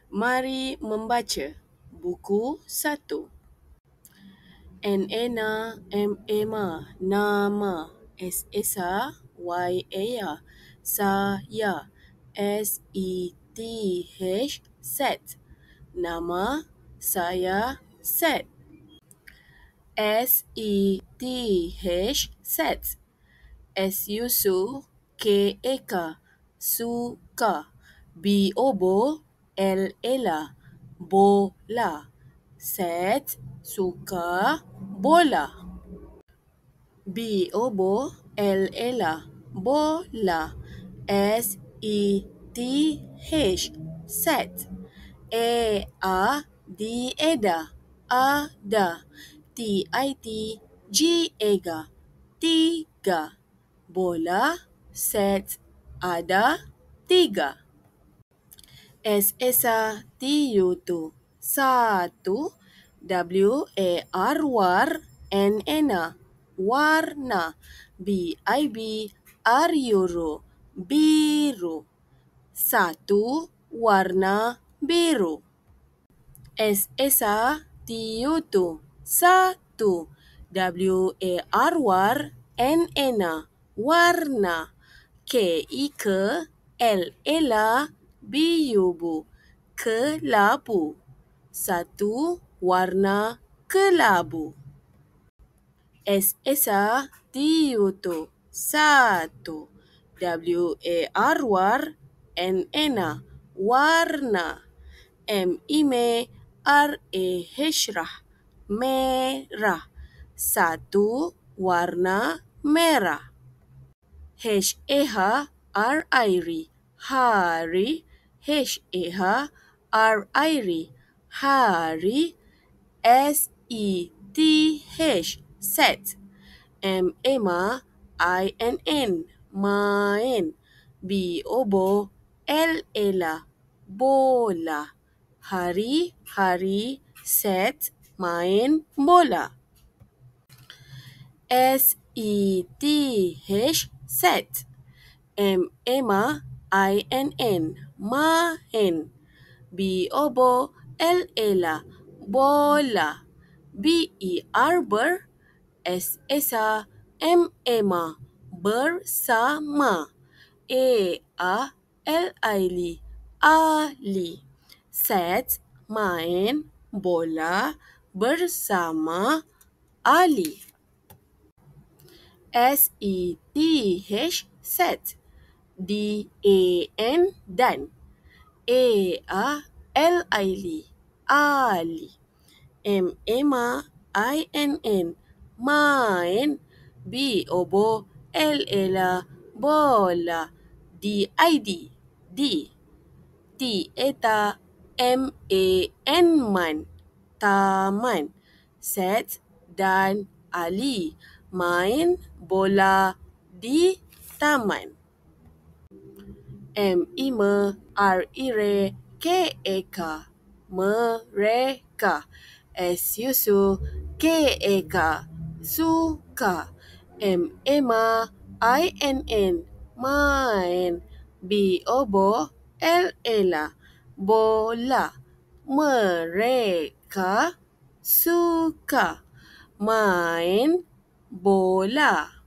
Mari membaca buku 1. Ena, Emma, nama, Esa, Ya, saya, Set, nama saya Set, Set, suka, bola, Set suka bola, bola, Set, ada, tiga, bola, Set ada tiga. Satu, warna, biru, satu warna biru. Satu, warna, kelabu, satu warna kelabu. Satu, warna, merah, satu warna merah. Hari, hari, set, main, bola, hari, Set main bola. Set, main, bola, bersama, ali, Set main bola bersama Ali. Set, dan, ali, main, bola, taman, Set dan Ali main bola di taman. Mereka, suka, main, bola, mereka suka main bola.